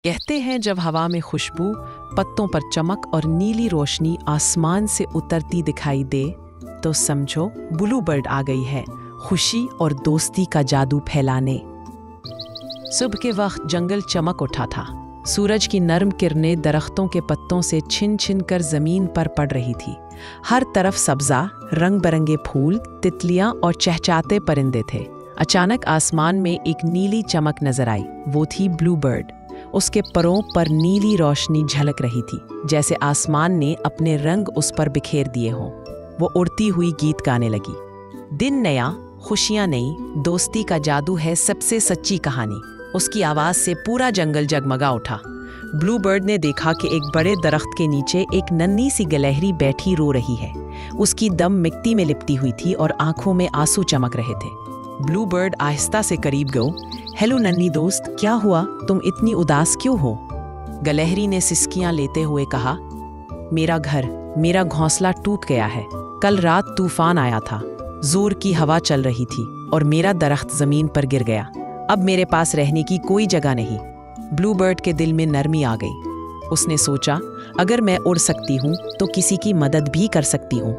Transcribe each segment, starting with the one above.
कहते हैं जब हवा में खुशबू, पत्तों पर चमक और नीली रोशनी आसमान से उतरती दिखाई दे तो समझो ब्लू बर्ड आ गई है खुशी और दोस्ती का जादू फैलाने। सुबह के वक्त जंगल चमक उठा था। सूरज की नर्म किरणें दरख्तों के पत्तों से छिन छिन कर जमीन पर पड़ रही थी। हर तरफ सब्जा, रंग बिरंगे फूल, तितलियां और चहचहाते परिंदे थे। अचानक आसमान में एक नीली चमक नजर आई। वो थी ब्लू बर्ड। उसके परों पर नीली रोशनी झलक रही थी, जैसे आसमान ने अपने रंग उस पर बिखेर दिए हों। वो उड़ती हुई गीत गाने लगी। दिन नया, खुशियां नई, दोस्ती का जादू है सबसे सच्ची कहानी। उसकी आवाज से पूरा जंगल जगमगा उठा। ब्लू बर्ड ने देखा कि एक बड़े दरख्त के नीचे एक नन्ही सी गिलहरी बैठी रो रही है। उसकी दम मिट्टी में लिपटी हुई थी और आंखों में आंसू चमक रहे थे। ब्लू बर्ड आहिस्ता से करीब गया। हेलो नन्ही दोस्त, क्या हुआ? तुम इतनी उदास क्यों हो? गिलहरी ने सिसकियां लेते हुए कहा, मेरा घर, मेरा घोंसला टूट गया है। कल रात तूफान आया था, जोर की हवा चल रही थी और मेरा दरख्त जमीन पर गिर गया। अब मेरे पास रहने की कोई जगह नहीं। ब्लू बर्ड के दिल में नरमी आ गई। उसने सोचा, अगर मैं उड़ सकती हूँ तो किसी की मदद भी कर सकती हूँ।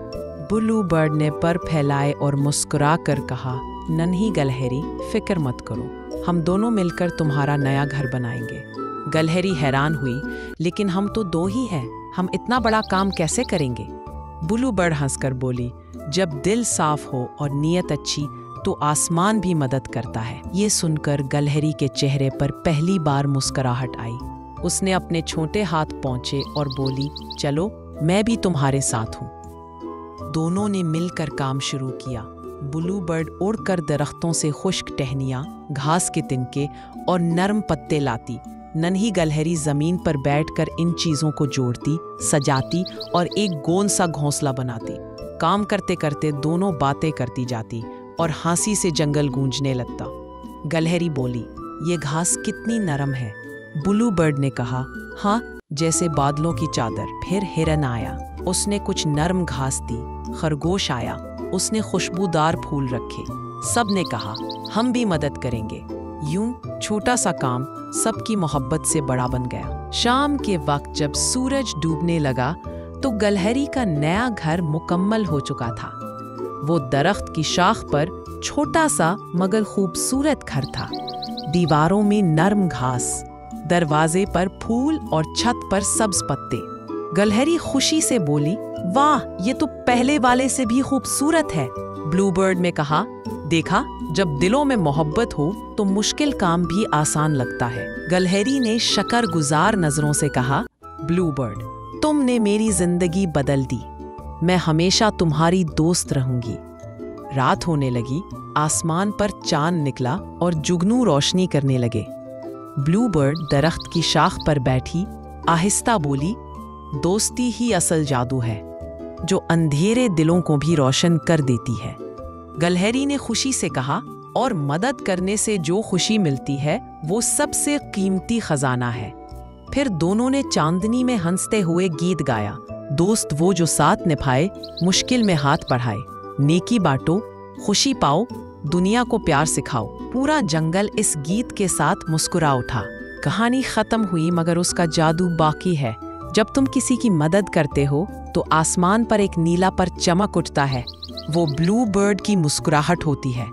ब्लू बर्ड ने पर फैलाए और मुस्कुरा कर कहा, नन्ही गिलहरी, फिक्र मत करो, हम दोनों मिलकर तुम्हारा नया घर बनाएंगे। गिलहरी हैरान हुई, लेकिन हम तो दो ही हैं, हम इतना बड़ा काम कैसे करेंगे? ब्लू बर्ड हंसकर बोली, जब दिल साफ हो और नीयत अच्छी तो आसमान भी मदद करता है। ये सुनकर गिलहरी के चेहरे पर पहली बार मुस्कुराहट आई। उसने अपने छोटे हाथ पहुंचे और बोली, चलो मैं भी तुम्हारे साथ हूँ। दोनों ने मिलकर काम शुरू किया। ब्लू बर्ड उड़कर दरख्तों से खुश्क टहनियाँ, घास के तिनके और नरम पत्ते लाती। नन्ही गिलहरी जमीन पर बैठकर इन चीज़ों को जोड़ती, सजाती और एक गोंद सा घोंसला बनाती। काम करते करते दोनों बातें करती जाती और हंसी से जंगल गूंजने लगता। गिलहरी बोली, ये घास कितनी नरम है। ब्लू बर्ड ने कहा, हाँ, जैसे बादलों की चादर। फिर हिरन आया, उसने कुछ नरम घास दी। खरगोश आया, उसने खुशबूदार फूल रखे। सब ने कहा, हम भी मदद करेंगे। यूं छोटा सा काम सबकी मोहब्बत से बड़ा बन गया। शाम के वक्त जब सूरज डूबने लगा तो गिलहरी का नया घर मुकम्मल हो चुका था। वो दरख्त की शाख पर छोटा सा मगर खूबसूरत घर था। दीवारों में नरम घास, दरवाजे पर फूल और छत पर सब्ज पत्ते। गिलहरी खुशी से बोली, वाह, ये तो पहले वाले से भी खूबसूरत है। ब्लू बर्ड ने कहा, देखा, जब दिलों में मोहब्बत हो तो मुश्किल काम भी आसान लगता है। गिलहरी ने शकरगुजार नजरों से कहा, ब्लू बर्ड, तुमने मेरी जिंदगी बदल दी। मैं हमेशा तुम्हारी दोस्त रहूंगी। रात होने लगी, आसमान पर चांद निकला और जुगनू रोशनी करने लगे। ब्लू बर्ड दरख्त की शाख पर बैठी आहिस्ता बोली, दोस्ती ही असल जादू है, जो अंधेरे दिलों को भी रोशन कर देती है। गिलहरी ने खुशी से कहा, और मदद करने से जो खुशी मिलती है वो सबसे कीमती खजाना है। फिर दोनों ने चांदनी में हंसते हुए गीत गाया, दोस्त वो जो साथ निभाए, मुश्किल में हाथ बढ़ाए। नेकी बांटो, खुशी पाओ, दुनिया को प्यार सिखाओ। पूरा जंगल इस गीत के साथ मुस्कुरा उठा। कहानी खत्म हुई, मगर उसका जादू बाकी है। जब तुम किसी की मदद करते हो तो आसमान पर एक नीला पर चमक उठता है। वो ब्लू बर्ड की मुस्कुराहट होती है।